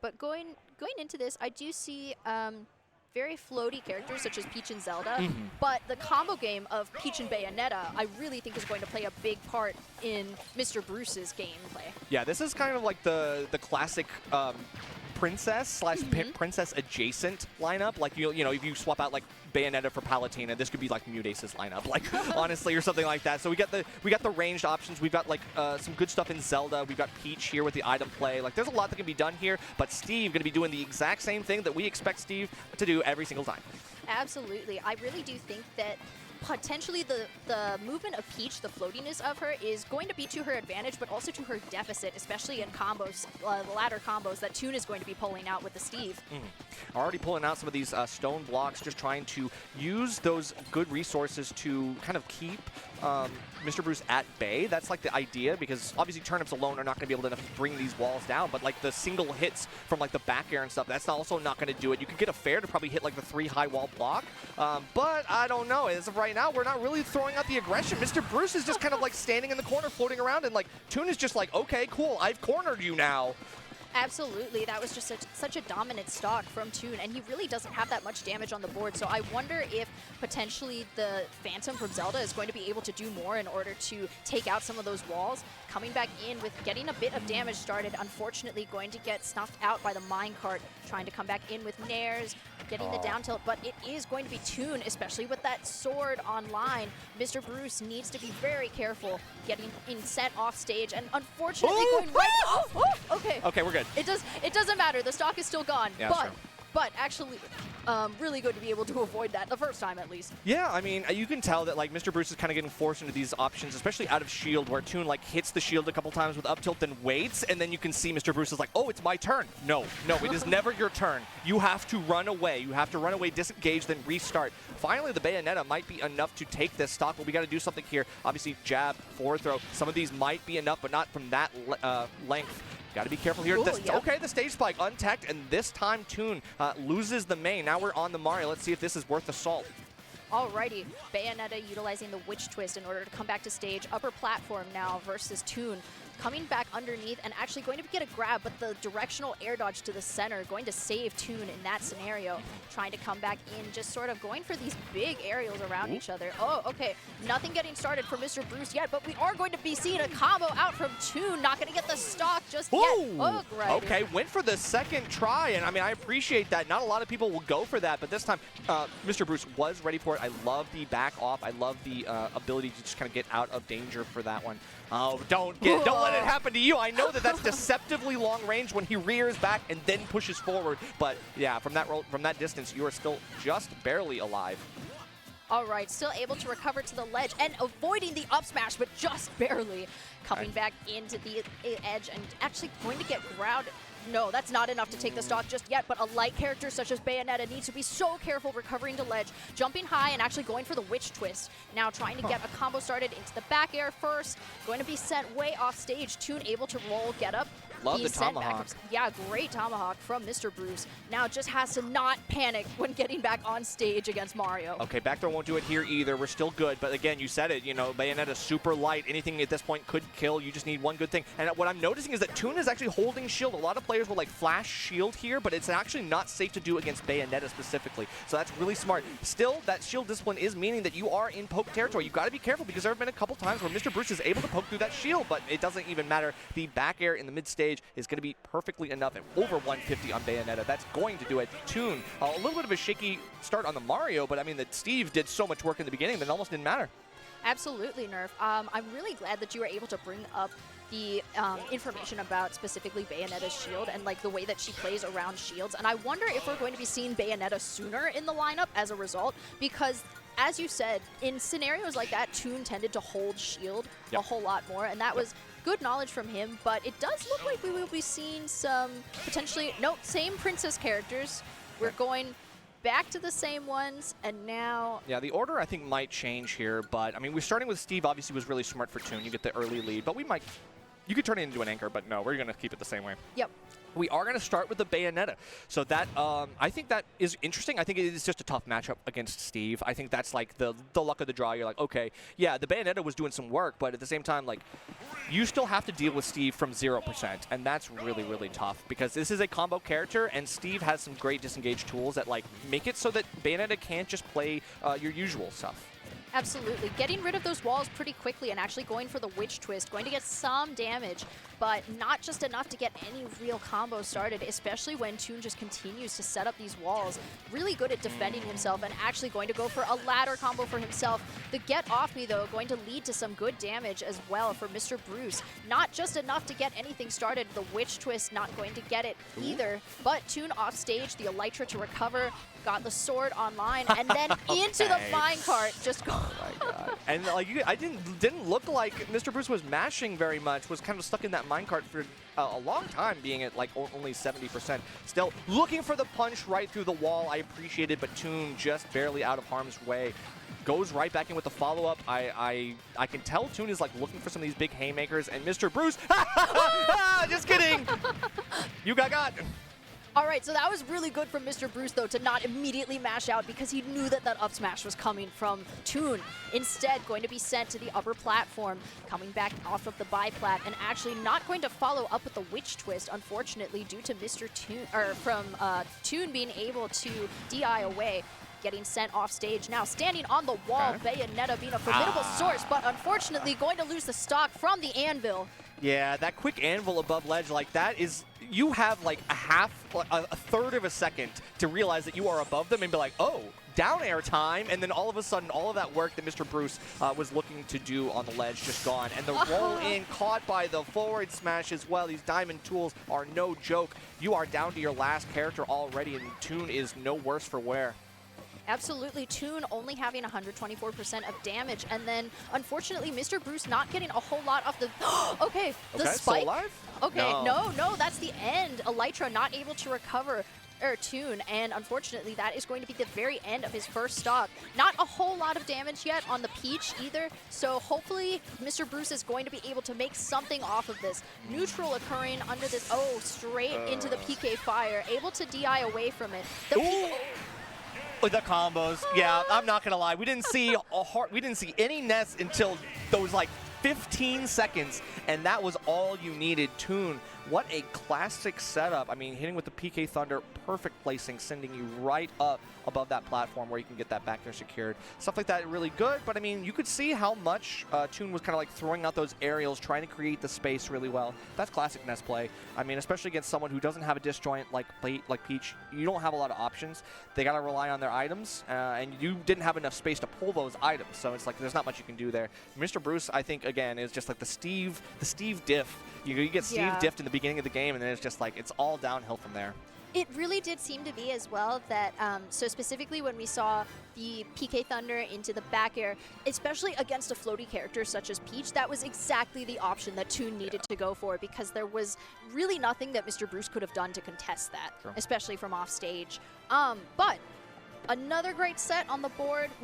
but going into this, I do see very floaty characters such as Peach and Zelda, but the combo game of Peach and Bayonetta, I really think is going to play a big part in MrBroos's gameplay. Yeah, this is kind of like the classic princess / princess adjacent lineup. Like you know, if you swap out like Bayonetta for Palutena, this could be like Mudace's lineup, like honestly, or something like that. So we got the ranged options. We've got like some good stuff in Zelda. We've got Peach here with the item play. Like there's a lot that can be done here. But Steve going to be doing the exact same thing that we expect Steve to do every single time. Absolutely, I really do think that potentially the movement of Peach, the floatiness of her, is going to be to her advantage, but also to her deficit, especially in combos, the latter combos that Toon is going to be pulling out with the Steve. Already pulling out some of these stone blocks, just trying to use those good resources to kind of keep MrBroose at bay. That's like the idea, because obviously turnips alone are not going to be able to bring these walls down, but like the single hits from like the back air and stuff, that's also not going to do it. You could get a fair to probably hit like the 3 high wall block, but I don't know. As of right now, we're not really throwing out the aggression. MrBroose is just kind of like standing in the corner, floating around, and like Toon is just like, okay, cool, I've cornered you now. Absolutely, that was just such a dominant stock from Toon, and he really doesn't have that much damage on the board, so I wonder if potentially the Phantom from Zelda is going to be able to do more in order to take out some of those walls. Coming back in with getting a bit of damage started, unfortunately going to get snuffed out by the minecart, trying to come back in with Nairs, getting the down tilt, but it is going to be Toon, especially with that sword online. MrBroose needs to be very careful getting in set off stage, and unfortunately going right. Okay. Okay, we're good. It doesn't matter. The stock is still gone. Yeah, but actually, really good to be able to avoid that the first time at least. Yeah, I mean, you can tell that like MrBroose is kind of getting forced into these options, especially out of shield, where Toon like hits the shield a couple times with up tilt, then waits, and then you can see MrBroose is like, oh, it's my turn. No, it is never your turn. You have to run away. You have to run away, disengage, then restart. Finally, the Bayonetta might be enough to take this stock, but we got to do something here. Obviously, jab, forward throw. Some of these might be enough, but not from that length. Got to be careful here. Okay, the stage spike untech, and this time Toon loses the main. Now we're on the Mario. Let's see if this is worth the salt. Alrighty, Bayonetta utilizing the Witch Twist in order to come back to stage. Upper platform now versus Toon. Coming back underneath and actually going to get a grab, but the directional air dodge to the center going to save Toon in that scenario. Trying to come back in, just sort of going for these big aerials around each other. Oh, okay, nothing getting started for MrBroose yet, but we are going to be seeing a combo out from Toon. Not going to get the stock just yet. Oh, great. Okay, went for the second try, and I mean, I appreciate that. Not a lot of people will go for that, but this time, MrBroose was ready for it. I love the back off. I love the ability to just kind of get out of danger for that one. Oh, don't let it happen to you. I know that that's deceptively long range when he rears back and then pushes forward. But yeah, from that distance, you are still just barely alive. All right, still able to recover to the ledge and avoiding the up smash, but just barely coming back into the edge and actually going to get grounded. No, that's not enough to take the stock just yet, but a light character such as Bayonetta needs to be so careful recovering to ledge, jumping high and actually going for the Witch Twist. Now trying to get a combo started into the back air first, going to be sent way off stage. Toon able to roll, get up. Love the tomahawk. Yeah, great tomahawk from MrBroose. Now just has to not panic when getting back on stage against Mario. Okay, back throw won't do it here either. We're still good, but again, you said it, you know, Bayonetta's super light. Anything at this point could kill. You just need one good thing. And what I'm noticing is that Toon is actually holding shield. A lot of players will like flash shield here, but it's actually not safe to do against Bayonetta specifically. So that's really smart. Still, that shield discipline is meaning that you are in poke territory. You've got to be careful because there have been a couple times where MrBroose is able to poke through that shield, but it doesn't even matter. The back air in the mid stage is going to be perfectly enough, and over 150 on Bayonetta. That's going to do it. Toon, a little bit of a shaky start on the Mario, but I mean that Steve did so much work in the beginning that it almost didn't matter. Absolutely, Nerf. I'm really glad that you were able to bring up the information about specifically Bayonetta's shield and like the way that she plays around shields. And I wonder if we're going to be seeing Bayonetta sooner in the lineup as a result, because as you said, in scenarios like that, Toon tended to hold shield a whole lot more, and that was good knowledge from him, but it does look like we will be seeing some potentially, same princess characters. We're going back to the same ones, and now... Yeah, the order I think might change here, but I mean, we're starting with Steve, obviously was really smart for Toon. You get the early lead, but we might You could turn it into an anchor, but no, we're going to keep it the same way. Yep. We are going to start with the Bayonetta. So that, I think that is interesting. I think it is just a tough matchup against Steve. I think that's like the luck of the draw. You're like, okay, yeah, the Bayonetta was doing some work, but at the same time, like, you still have to deal with Steve from 0%, and that's really, really tough because this is a combo character, and Steve has some great disengage tools that, like, make it so that Bayonetta can't just play your usual stuff. Absolutely. Getting rid of those walls pretty quickly and actually going for the Witch Twist. Going to get some damage, but not just enough to get any real combo started, especially when Toon just continues to set up these walls. Really good at defending himself and actually going to go for a ladder combo for himself. The Get Off Me, though, going to lead to some good damage as well for MrBroose. Not just enough to get anything started. The Witch Twist not going to get it either, but Toon off stage, the Elytra to recover, got the sword online, and then into the minecart. Just go. Oh my god! And like, I didn't look like MrBroose was mashing very much. Was kind of stuck in that minecart for a long time, being at like only 70%. Still looking for the punch right through the wall. I appreciate it, but Toon just barely out of harm's way. Goes right back in with the follow-up. I can tell Toon is like looking for some of these big haymakers, and MrBroose, just kidding. You got. All right, so that was really good from MrBroose, though, to not immediately mash out because he knew that that up smash was coming from Toon. Instead, going to be sent to the upper platform, coming back off of the bi-plat, and actually not going to follow up with the Witch Twist, unfortunately, due to Toon being able to DI away. Getting sent off stage now, standing on the wall, Bayonetta being a formidable source, but unfortunately going to lose the stock from the anvil. Yeah, that quick anvil above ledge, like that is, you have like a third of a second to realize that you are above them and be like, oh, down air time, and then all of a sudden, all of that work that MrBroose was looking to do on the ledge just gone. And the roll in caught by the forward smash as well. These diamond tools are no joke. You are down to your last character already, and Toon is no worse for wear. Absolutely, Toon only having 124% of damage, and then unfortunately MrBroose not getting a whole lot of the the spike. Still alive? Okay, no, that's the end. Elytra not able to recover Toon, and unfortunately that is going to be the very end of his first stock. Not a whole lot of damage yet on the Peach either, so hopefully MrBroose is going to be able to make something off of this. Neutral occurring under this, straight into the PK fire, able to DI away from it. With the combos, yeah, I'm not gonna lie. We didn't see any nests until those like 15 seconds, and that was all you needed. Toon, what a classic setup. I mean, hitting with the PK Thunder, perfect placing, sending you right up above that platform where you can get that back there secured. Stuff like that really good, but I mean, you could see how much Toon was kind of like throwing out those aerials, trying to create the space really well. That's classic nest play. I mean, especially against someone who doesn't have a disjoint like Peach, you don't have a lot of options. They gotta rely on their items, and you didn't have enough space to pull those items, so it's like there's not much you can do there. MrBroose, I think, again, is just like the Steve diff. You get Steve diffed in the beginning of the game, and then it's just like, it's all downhill from there. It really did seem to be as well that, so specifically when we saw the PK Thunder into the back air, especially against a floaty character such as Peach, that was exactly the option that Toon needed to go for, because there was really nothing that MrBroose could have done to contest that, especially from off stage. But another great set on the board.